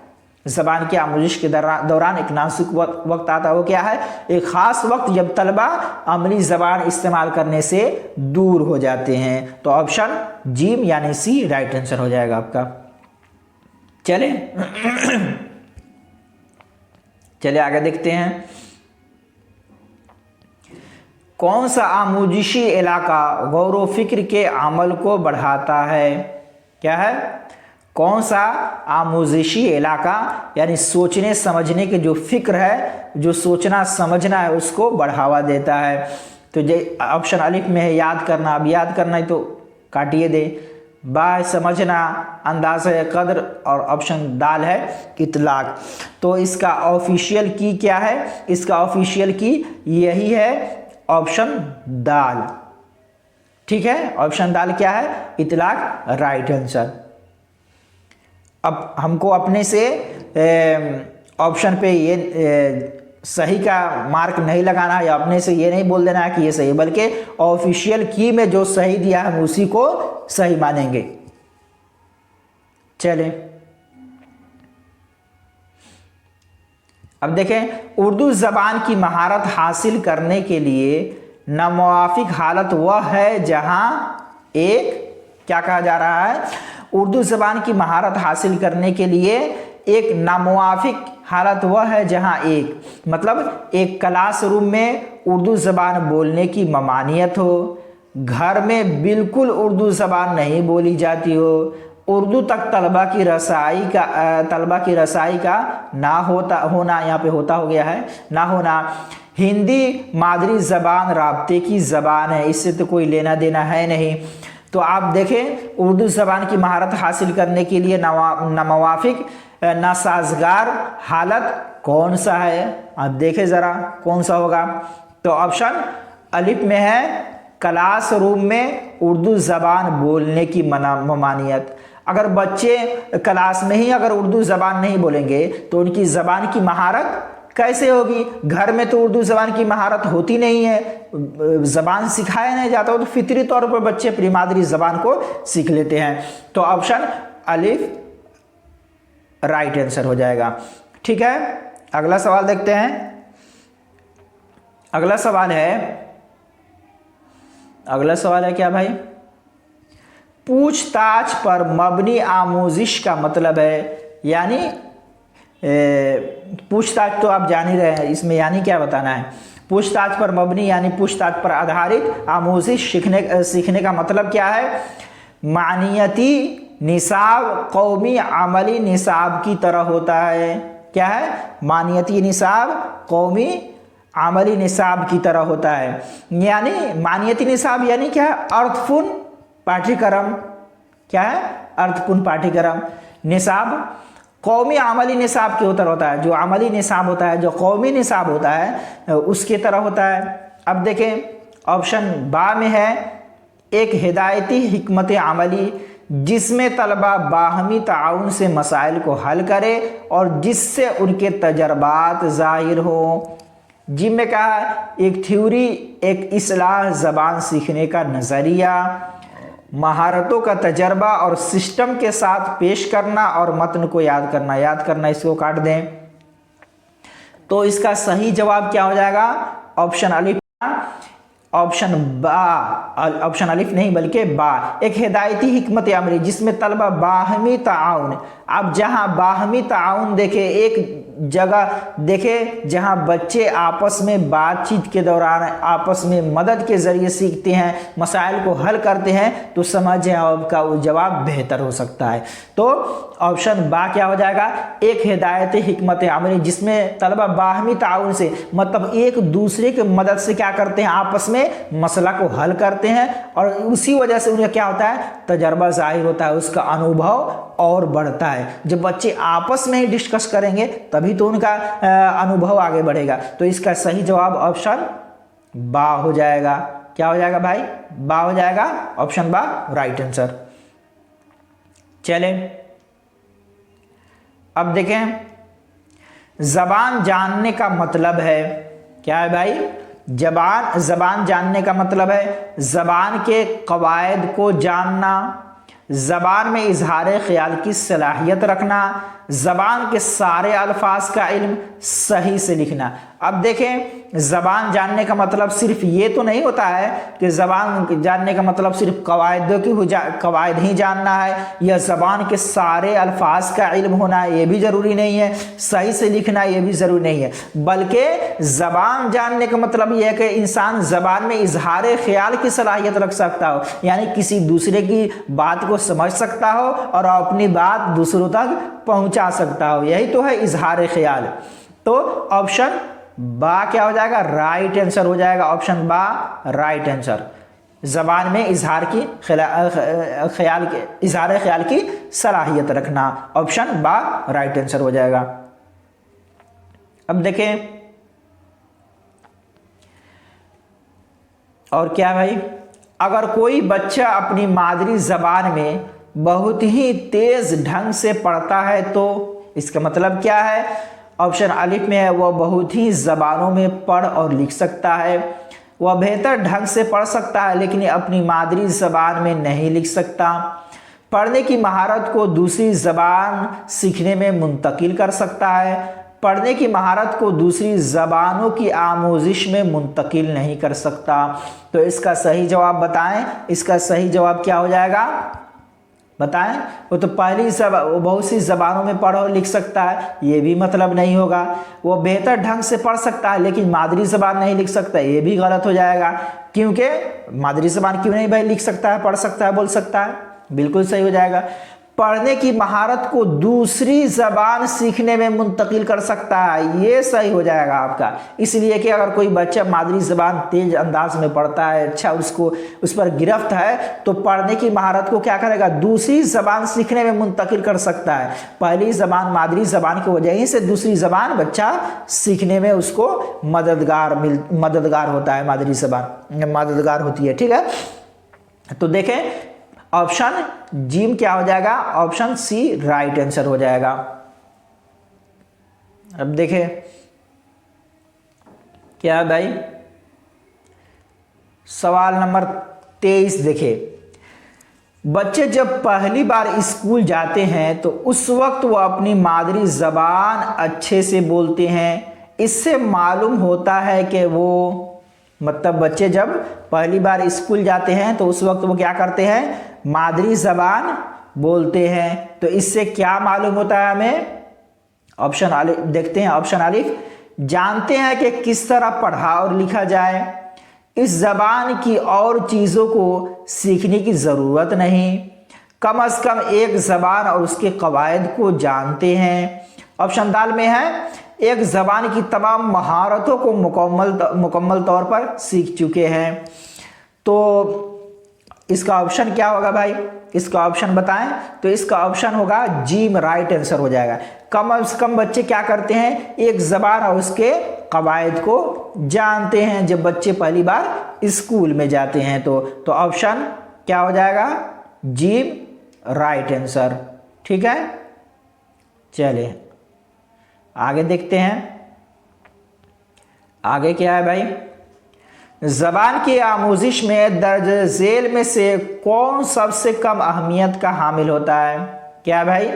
ज़बान की आमोजिश के दौरान एक नाजुक वक्त आता है, वो क्या है, एक ख़ास वक्त जब तलबा अमली ज़बान इस्तेमाल करने से दूर हो जाते हैं। तो ऑप्शन जीम यानी सी राइट आंसर हो जाएगा आपका। चले चलिए आगे देखते हैं। कौन सा आमोजिशी इलाका गौर व फिक्र के अमल को बढ़ाता है? क्या है? कौन सा आमोजिशी इलाका, यानी सोचने समझने के जो फिक्र है, जो सोचना समझना है, उसको बढ़ावा देता है। तो जे ऑप्शन अलिफ में है याद करना। अब याद करना है तो काटिए दे, बा समझना, अंदाज़ कदर, और ऑप्शन दाल है इतलाक। तो इसका ऑफिशियल की क्या है? इसका ऑफिशियल की यही है, ऑप्शन दाल। ठीक है, ऑप्शन दाल क्या है? इतलाक राइट आंसर। अब हमको अपने से ऑप्शन पे ये सही का मार्क नहीं लगाना है, या अपने से ये नहीं बोल देना है कि ये सही है, बल्कि ऑफिशियल की में जो सही दिया है हम उसी को सही मानेंगे। चलें अब देखें, उर्दू ज़बान की महारत हासिल करने के लिए नामुवाफिक हालत वह है जहां एक, क्या कहा जा रहा है, उर्दू ज़बान की महारत हासिल करने के लिए एक नामुवाफिक हालत वह है जहां एक, मतलब एक क्लासरूम में उर्दू ज़बान बोलने की ममानियत हो, घर में बिल्कुल उर्दू ज़बान नहीं बोली जाती हो, उर्दू तक तलबा की रसाई का ना होना, यहाँ पे होता हो गया है, ना होना। हिंदी मादरी ज़बान राब्ते की ज़बान है, इससे तो कोई लेना देना है नहीं। तो आप देखें, उर्दू ज़बान की महारत हासिल करने के लिए नामुवाफिक नासाजगार हालत कौन सा है? आप देखें ज़रा कौन सा होगा। तो ऑप्शन अलिफ में है क्लासरूम में उर्दू ज़बान बोलने की ममानियत। अगर बच्चे क्लास में ही अगर उर्दू ज़बान नहीं बोलेंगे तो उनकी ज़बान की महारत कैसे होगी? घर में तो उर्दू ज़बान की महारत होती नहीं है, ज़बान सिखाया नहीं जाता हो, तो फितरी तौर पर बच्चे अपनी मादरी ज़बान को सीख लेते हैं। तो ऑप्शन अलिफ राइट आंसर हो जाएगा। ठीक है, अगला सवाल देखते हैं। अगला सवाल है क्या भाई? पूछताछ पर मबनी आमोजिश का मतलब है, यानी पूछताछ तो आप जान ही रहे हैं, इसमें यानी क्या बताना है? पूछताछ पर मबनी यानी पूछताछ पर आधारित आमोजिश सीखने का मतलब क्या है? मानियती निसाब कौमी अमली निसाब की तरह होता है। क्या है? मानियती निसाब कौमी अमली निसाब की तरह होता है। यानी मानियती निसाब यानी क्या है? अर्थपूर्ण पाठ्यक्रम। क्या है? अर्थपूर्ण पाठ्यक्रम। निसाब कौमी अमली निसाब के उतर होता है, जो अमली निसाब होता है, जो कौमी निसाब होता है उसकी तरह होता है। अब देखें ऑप्शन बा में है एक हिदायती हिकमत अमली जिसमें तलबा बाहमी ताउन से मसाइल को हल करे और जिससे उनके तजर्बात ज़ाहिर हो। जी में कहा एक थ्योरी, एक इस्लाह, ज़बान सीखने का नज़रिया, महारतों का तजर्बा और सिस्टम के साथ पेश करना और मतन को याद करना, इसको काट दें। तो इसका सही जवाब क्या हो जाएगा? ऑप्शन अलिफ, ऑप्शन बा, ऑप्शन अलिफ नहीं बल्कि बा, एक हिदायती हिकमत अमली जिसमें तलबा बाहमी ताउन। अब जहां बाहमी ताउन देखे, एक जगह देखे जहां बच्चे आपस में बातचीत के दौरान आपस में मदद के जरिए सीखते हैं, मसाइल को हल करते हैं, तो समझें आपका वो जवाब बेहतर हो सकता है। तो ऑप्शन बा क्या हो जाएगा? एक हिदायती हिकमत अमली जिसमें तलबा बाहमी ताउन से, मतलब एक दूसरे की मदद से क्या करते हैं, आपस में मसला को हल करते हैं और उसी वजह से उन्हें क्या होता है, तजर्बा जाहिर होता है, उसका अनुभव और बढ़ता है। जब बच्चे आपस में ही डिस्कस करेंगे तभी तो उनका अनुभव आगे बढ़ेगा। तो इसका सही जवाब ऑप्शन बा हो जाएगा। क्या हो जाएगा भाई? बा हो जाएगा, ऑप्शन बा राइट आंसर। चले अब देखें, जबान जानने का मतलब है क्या है भाई? जबान जानने का मतलब है जबान के कवायद को जानना, जबान में इजहार ख्याल की सलाहियत रखना, जबान के सारे अल्फाज का इल्म सही से लिखना। अब देखें, जबान जानने का मतलब सिर्फ ये तो नहीं होता है कि जबान जानने का मतलब सिर्फ कवायद ही जानना है या जबान के सारे अल्फाज का इल्म होना है, ये भी ज़रूरी नहीं है। सही से लिखना ये भी ज़रूरी नहीं है, बल्कि ज़बान जानने का मतलब यह है कि इंसान ज़बान में इजहार ख्याल की सलाहियत रख सकता हो, यानी किसी दूसरे की बात को समझ सकता हो और अपनी बात दूसरों तक पहुंचा सकता हो, यही तो है इजहार ख्याल। तो ऑप्शन बा क्या हो जाएगा? राइट आंसर हो जाएगा, ऑप्शन बा राइट आंसर। जबान में इजहार ख्याल की सलाहियत रखना, ऑप्शन बा राइट आंसर हो जाएगा। अब देखें और क्या भाई, अगर कोई बच्चा अपनी मादरी जबान में बहुत ही तेज ढंग से पढ़ता है तो इसका मतलब क्या है? ऑप्शन अलिफ में है वह बहुत ही जबानों में पढ़ और लिख सकता है, वह बेहतर ढंग से पढ़ सकता है लेकिन अपनी मादरी जबान में नहीं लिख सकता, पढ़ने की महारत को दूसरी जबान सीखने में मुंतकिल कर सकता है, पढ़ने की महारत को दूसरी जबानों की आमोजिश में मुंतकिल नहीं कर सकता। तो इसका सही जवाब बताएं, इसका सही जवाब क्या हो जाएगा बताएं? वो तो पहली वो बहुत सी जबानों में पढ़ और लिख सकता है, ये भी मतलब नहीं होगा। वो बेहतर ढंग से पढ़ सकता है लेकिन मादरी जबान नहीं लिख सकता, ये भी गलत हो जाएगा, क्योंकि मादरी जबान क्यों नहीं भाई लिख सकता है, पढ़ सकता है, बोल सकता है, बिल्कुल सही हो जाएगा। पढ़ने की महारत को दूसरी जबान सीखने में मुंतकिल कर सकता है, ये सही हो जाएगा आपका। इसलिए कि अगर कोई बच्चा मादरी जबान तेज अंदाज में पढ़ता है, अच्छा उसको उस पर गिरफ्त है, तो पढ़ने की महारत को क्या करेगा, दूसरी जबान सीखने में मुंतकिल कर सकता है। पहली जबान मादरी जबान की वजह ही से दूसरी जबान बच्चा सीखने में उसको मददगार होता है, मादरी जबान मददगार होती है। ठीक है, तो देखें ऑप्शन जीम क्या हो जाएगा, ऑप्शन सी राइट आंसर हो जाएगा। अब देखें क्या है भाई, सवाल नंबर 23 देखें, बच्चे जब पहली बार स्कूल जाते हैं तो उस वक्त वो अपनी मादरी जबान अच्छे से बोलते हैं, इससे मालूम होता है कि वो, मतलब बच्चे जब पहली बार स्कूल जाते हैं तो उस वक्त वो क्या करते हैं, मादरी जबान बोलते हैं। तो इससे क्या मालूम होता है हमें? ऑप्शन अलिफ देखते हैं, ऑप्शन अलिफ, जानते हैं कि किस तरह पढ़ा और लिखा जाए, इस जबान की और चीज़ों को सीखने की ज़रूरत नहीं, कम से कम एक जबान और उसके कवायद को जानते हैं। ऑप्शन दाल में है एक जबान की तमाम महारतों को मुकम्मल तौर पर सीख चुके हैं। तो इसका ऑप्शन क्या होगा भाई, इसका ऑप्शन बताएं। तो इसका ऑप्शन होगा जीम, राइट आंसर हो जाएगा। कम से कम बच्चे क्या करते हैं, एक ज़बान और उसके कवायद को जानते हैं जब बच्चे पहली बार स्कूल में जाते हैं। तो ऑप्शन क्या हो जाएगा, जीम, राइट आंसर। ठीक है, चलिए आगे देखते हैं। आगे क्या है भाई, ज़बान की आमूजिश में दर्ज झेल में से कौन सबसे कम अहमियत का हामिल होता है। क्या भाई,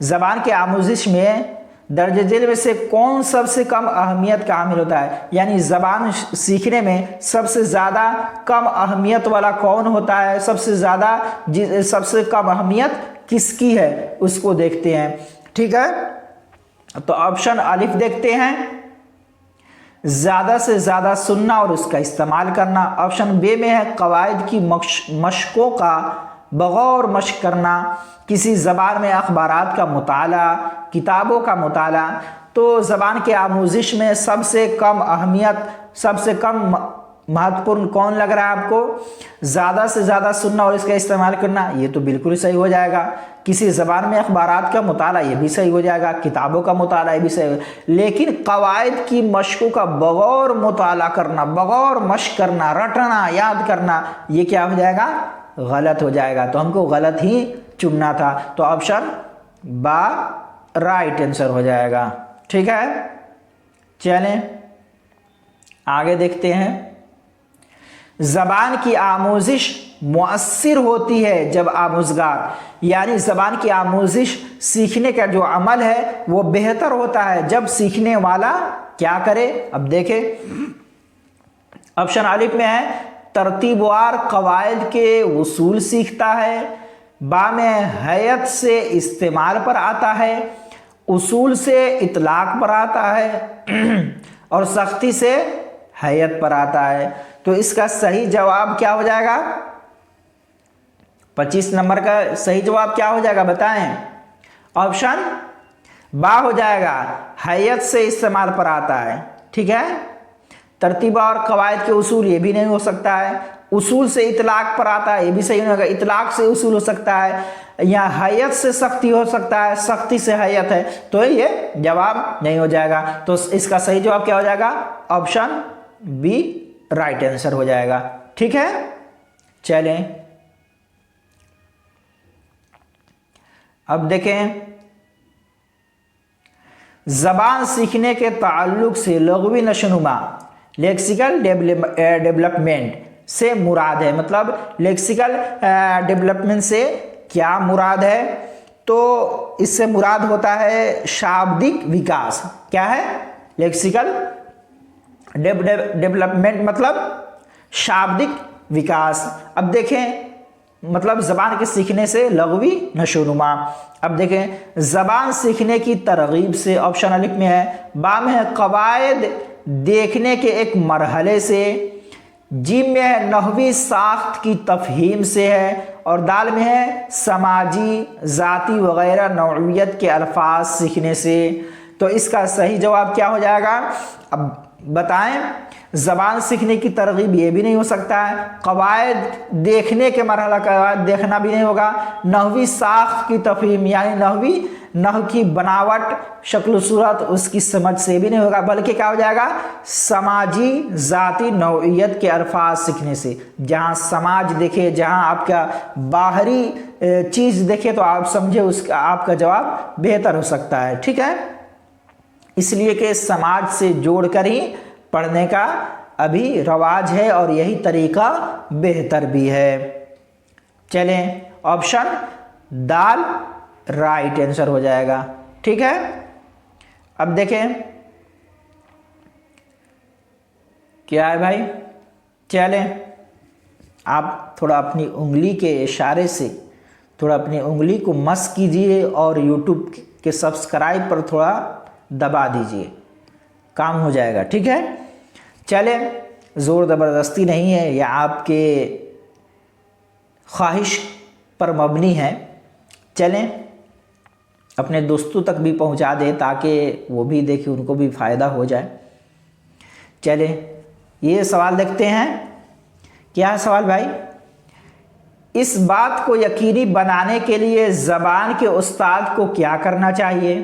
ज़बान की आमूजिश में दर्ज झेल में से कौन सबसे कम अहमियत का हामिल होता है, यानी ज़बान सीखने में सबसे ज़्यादा कम अहमियत वाला कौन होता है, सबसे कम अहमियत किसकी है उसको देखते हैं। ठीक है, तो ऑप्शन अलिफ देखते हैं, ज़्यादा से ज़्यादा सुनना और उसका इस्तेमाल करना। ऑप्शन बे में है कवायद की मशकों का बगौर मशक करना, किसी ज़बान में अखबारात का मुताला, किताबों का मुताला। तो ज़बान के आमूजिश में सबसे कम अहमियत, सबसे कम महत्वपूर्ण कौन लग रहा है आपको, ज़्यादा से ज़्यादा सुनना और इसका इस्तेमाल करना, ये तो बिल्कुल सही हो जाएगा। किसी ज़बान में अखबारात का मुताला, ये भी सही हो जाएगा। किताबों का मुताला, ये भी सही हो। लेकिन कवायद की मशकों का बगौर मुताला करना, बगौर मशक करना, रटना, याद करना, ये क्या हो जाएगा, गलत हो जाएगा। तो हमको गलत ही चुनना था। तो ऑप्शन बा राइट आंसर हो जाएगा। ठीक है, चलें आगे देखते हैं। ज़बान की आमूजिश मुअस्सिर होती है जब आमूज़गार, यानी ज़बान की आमूजिश सीखने का जो अमल है वो बेहतर होता है जब सीखने वाला क्या करे। अब देखें, ऑप्शन अलिफ में है तरतीबवार कवायद के उसूल सीखता है, बा में हैयत से इस्तेमाल पर आता है, उसूल से इतलाक पर आता है और सख्ती से हैयत पर आता है। तो इसका सही जवाब क्या हो जाएगा, 25 नंबर का सही जवाब क्या हो जाएगा बताएं। ऑप्शन बा हो जाएगा, हैयत से इस्तेमाल पर आता है। ठीक है, तरतीबा और कवायद के उसूल, ये भी नहीं हो सकता है। उसूल से इतलाक पर आता है, ये भी सही नहीं होगा। इतलाक से उसूल हो सकता है, या हैयत से सख्ती हो सकता है, सख्ती से हैयत है, तो ये जवाब नहीं हो जाएगा। तो इसका सही जवाब क्या हो जाएगा, ऑप्शन बी राइट आंसर हो जाएगा। ठीक है, चलें अब देखें। ज़बान सीखने के ताल्लुक से लग़वी नशोनुमा, लेक्सिकल डेवलपमेंट से मुराद है, मतलब लेक्सिकल डेवलपमेंट से क्या मुराद है, तो इससे मुराद होता है शाब्दिक विकास। क्या है, लेक्सिकल डेवलपमेंट मतलब शाब्दिक विकास। अब देखें, मतलब ज़बान के सीखने से लग़वी नशोनुमा। अब देखें, ज़बान सीखने की तरगीब से, ऑप्शन अलिफ में है, बा में है कवायद देखने के एक मरहले से, जीम में है नहवी साख्त की तफहीम से है, और दाल में है समाजी, ज़ाती वगैरह नौइयत के अल्फाज सीखने से। तो इसका सही जवाब क्या हो जाएगा, अब बताएं। ज़बान सीखने की तरगीब, ये भी नहीं हो सकता है। कवायद देखने के मरहला, कवायद देखना भी नहीं होगा। नहवी साख्त की तफहीम, यानी नहव की बनावट, शक्ल सूरत, उसकी समझ से भी नहीं होगा, बल्कि क्या हो जाएगा, समाजी, ज़ाती नौइयत के अल्फाज सीखने से। जहाँ समाज देखे, जहाँ आपका बाहरी चीज़ देखे, तो आप समझे उसका आपका जवाब बेहतर हो सकता है। ठीक है, इसलिए कि समाज से जोड़कर ही पढ़ने का अभी रवाज है और यही तरीका बेहतर भी है। चलें, ऑप्शन दाल राइट आंसर हो जाएगा। ठीक है, अब देखें क्या है भाई। चलें, आप थोड़ा अपनी उंगली के इशारे से थोड़ा अपनी उंगली को मस कीजिए और यूट्यूब के सब्सक्राइब पर थोड़ा दबा दीजिए, काम हो जाएगा। ठीक है, चलें, ज़ोर ज़बरदस्ती नहीं है, यह आपके ख्वाहिश पर मबनी है। चलें, अपने दोस्तों तक भी पहुंचा दें ताकि वो भी देखें, उनको भी फ़ायदा हो जाए। चलें, ये सवाल देखते हैं। क्या है सवाल भाई, इस बात को यकीनी बनाने के लिए ज़बान के उस्ताद को क्या करना चाहिए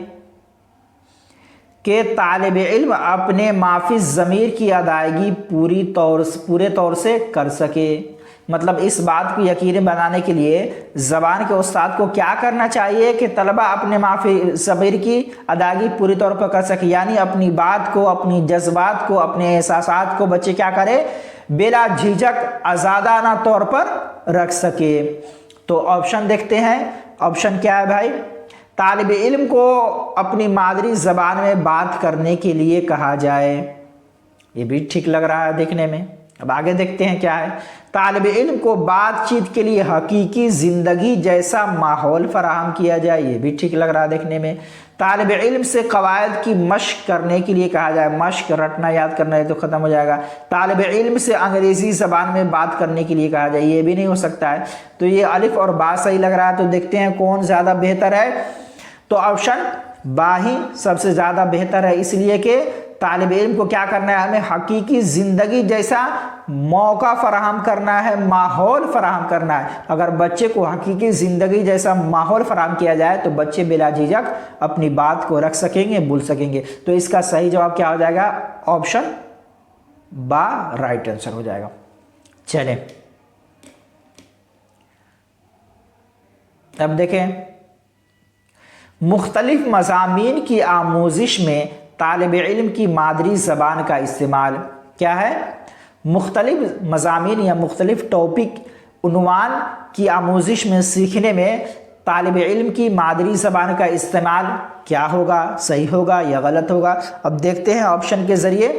कि तालिब इल्म अपने माफी ज़मीर की अदायगी पूरे तौर से कर सके। मतलब इस बात को यकीनी बनाने के लिए ज़बान के उस्ताद को क्या करना चाहिए कि तलबा अपने माफी ज़मीर की अदायगी पूरी तौर पर कर सके, यानी अपनी बात को, अपनी जज्बात को, अपने एहसासात को बच्चे क्या करे, बिला झिझक आज़ादाना तौर पर रख सके। तो ऑप्शन देखते हैं, ऑप्शन क्या है भाई, तालिब इल्म को अपनी मादरी ज़बान में बात करने के लिए कहा जाए। ये भी ठीक लग रहा है देखने में। अब आगे देखते हैं क्या है। तालिब इल्म को बातचीत के लिए हकीकी ज़िंदगी जैसा माहौल फराहम किया जाए। ये भी ठीक लग रहा है देखने में। तालिब इल्म से कवायद की मश्क करने के लिए कहा जाए। मश्क रटना याद करना है तो ख़त्म हो जाएगा। तालिब इल्म से अंग्रेज़ी ज़बान में बात करने के लिए कहा जाए। ये भी नहीं हो सकता है। तो ये अलिफ और बा सही लग रहा है। तो देखते हैं कौन ज़्यादा बेहतर है। तो ऑप्शन बा ही सबसे ज़्यादा बेहतर है, इसलिए कि तालिब इल्म को क्या करना है, हमें हकीकी ज़िंदगी जैसा मौका फराहम करना है, माहौल फराहम करना है। अगर बच्चे को हकीकी ज़िंदगी जैसा माहौल फराहम किया जाए तो बच्चे बिला झिझक अपनी बात को रख सकेंगे, बोल सकेंगे। तो इसका सही जवाब क्या हो जाएगा, ऑप्शन बा राइट आंसर हो जाएगा। चलें अब देखें, मुख्तलिफ मज़ामीन की आमोजिश में तालिब इल्म की मादरी ज़बान का इस्तेमाल क्या है। मुख्तलिफ मज़ामीन या मुख्तलिफ टॉपिक उन्वान की आमोजिश में सीखने में तालिब इल्म की मादरी ज़बान का इस्तेमाल क्या होगा, सही होगा या गलत होगा। अब देखते हैं ऑप्शन के ज़रिए।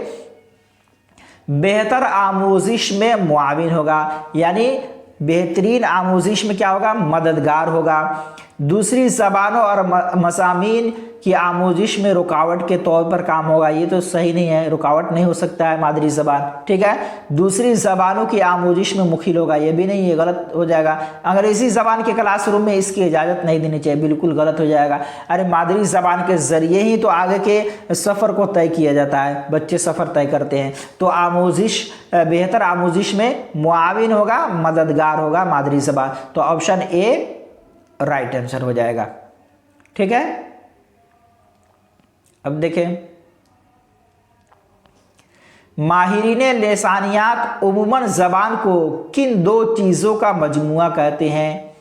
बेहतर आमोजिश में मुआविन होगा, यानी बेहतरीन आमोजिश में क्या होगा, मददगार होगा। दूसरी ज़बानों और मज़ामीन की आमोजिश में रुकावट के तौर पर काम होगा। ये तो सही नहीं है, रुकावट नहीं हो सकता है मादरी ज़बान, ठीक है। दूसरी ज़बानों की आमोजिश में मुखिल होगा, ये भी नहीं, ये गलत हो जाएगा। अंग्रेज़ी ज़बान के क्लासरूम में इसकी इजाज़त नहीं देनी चाहिए, बिल्कुल गलत हो जाएगा। अरे मादरी ज़बान के ज़रिए ही तो आगे के सफ़र को तय किया जाता है, बच्चे सफ़र तय करते हैं। तो आमोजिश, बेहतर आमोजिश में मुआविन होगा, मददगार होगा मादरी ज़बान। तो ऑप्शन ए राइट आंसर हो जाएगा, ठीक है। अब देखें, माहिरीन लिसानियात उमूमन ज़बान को किन दो चीज़ों का मजमुआ कहते हैं,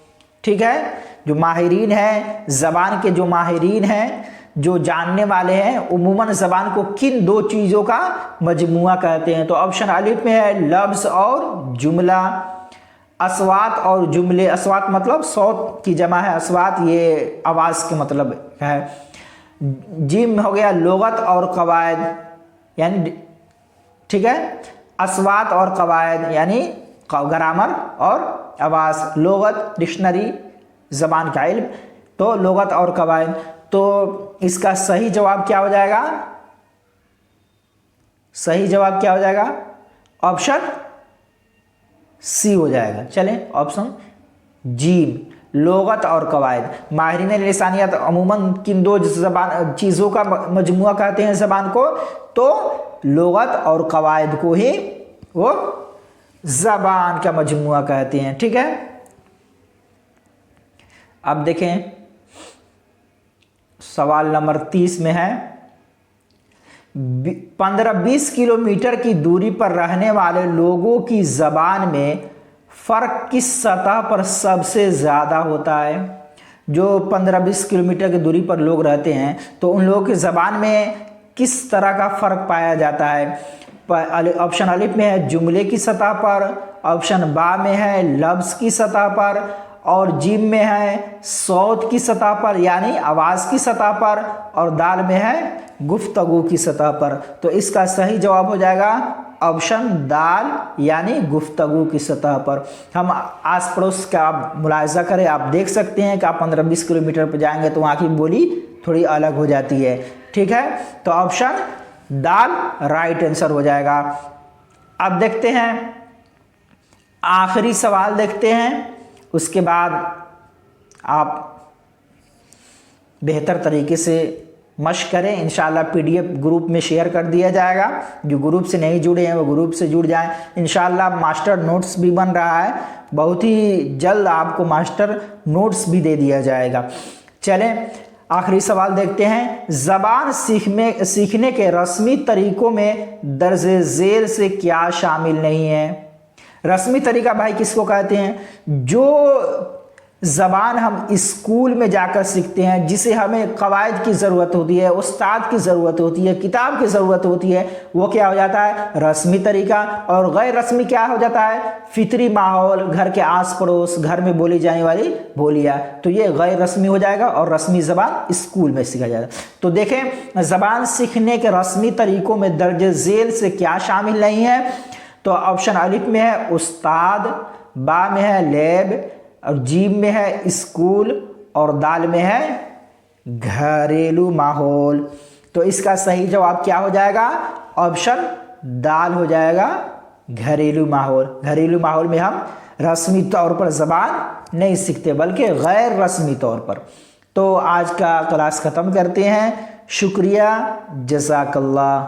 ठीक है। जो माहिरीन हैं, ज़बान के जो माहिरीन हैं, जो जानने वाले हैं, उमूमन ज़बान को किन दो चीज़ों का मजमुआ कहते हैं। तो ऑप्शन अलिफ में है लफ्ज़ और जुमला, अस्वात और जुमले। अस्वात मतलब सौत की जमा है, अस्वात ये आवाज़ के मतलब है। जिम हो गया लुगत और कवायद, यानी ठीक है, अस्वात और कवायद यानी ग्रामर और आवाज़। लुगत डिक्शनरी, ज़बान का इल्म, तो लुगत और कवायद। तो इसका सही जवाब क्या हो जाएगा, सही जवाब क्या हो जाएगा, ऑप्शन सी हो जाएगा। चलें, ऑप्शन जी, लुगत और कवायद। माहिरीन लिसानियत अमूमन किन दो ज़बान चीज़ों का मजमुआ कहते हैं ज़बान को, तो लुगत और कवायद को ही वो ज़बान का मजमुआ कहते हैं, ठीक है। अब देखें, सवाल नंबर 30 में है, 15-20 किलोमीटर की दूरी पर रहने वाले लोगों की ज़बान में फ़र्क किस सतह पर सबसे ज़्यादा होता है। जो 15-20 किलोमीटर की दूरी पर लोग रहते हैं तो उन लोगों की ज़बान में किस तरह का फ़र्क पाया जाता है। ऑप्शन अलिफ में है जुमले की सतह पर, ऑप्शन बा में है लफ्ज़ की सतह पर, और जिम में है सौत की सतह पर यानी आवाज़ की सतह पर, और दाल में है गुफ्तगू की सतह पर। तो इसका सही जवाब हो जाएगा ऑप्शन दाल यानी गुफ्तगू की सतह पर। हम आस पड़ोस का आप मुलाहिजा करें, आप देख सकते हैं कि आप 15-20 किलोमीटर पर जाएंगे तो वहाँ की बोली थोड़ी अलग हो जाती है, ठीक है। तो ऑप्शन दाल राइट आंसर हो जाएगा। अब देखते हैं आखिरी सवाल देखते हैं, उसके बाद आप बेहतर तरीके से मशक करें। इंशाल्लाह PDF ग्रुप में शेयर कर दिया जाएगा। जो ग्रुप से नहीं जुड़े हैं वो ग्रुप से जुड़ जाएं। इंशाल्लाह मास्टर नोट्स भी बन रहा है, बहुत ही जल्द आपको मास्टर नोट्स भी दे दिया जाएगा। चलें आखिरी सवाल देखते हैं। ज़बान सीखने के रस्मी तरीक़ों में दर्जे झेल से क्या शामिल नहीं है? रस्मी तरीका भाई किसको कहते हैं? जो ज़बान हम स्कूल में जाकर सीखते हैं, जिसे हमें कवायद की ज़रूरत होती है, उस्ताद की ज़रूरत होती है, किताब की ज़रूरत होती है, वो क्या हो जाता है? रस्मी तरीका। और गैर रस्मी क्या हो जाता है? फितरी माहौल, घर के आस पड़ोस, घर में बोली जाने वाली बोलियाँ। तो ये गैर रस्मी हो जाएगा और रस्मी ज़बान स्कूल में सीखा जाएगा। तो देखें ज़बान सीखने के रस्मी तरीक़ों में दर्ज झेल से क्या शामिल नहीं है? तो ऑप्शन अलिफ में है उस्ताद, बा में है लैब, और जीम में है स्कूल, और दाल में है घरेलू माहौल। तो इसका सही जवाब क्या हो जाएगा? ऑप्शन दाल हो जाएगा, घरेलू माहौल। घरेलू माहौल में हम रस्मी तौर पर ज़बान नहीं सीखते बल्कि गैर रस्मी तौर पर। तो आज का क्लास ख़त्म करते हैं। शुक्रिया, जज़ाकल्लाह।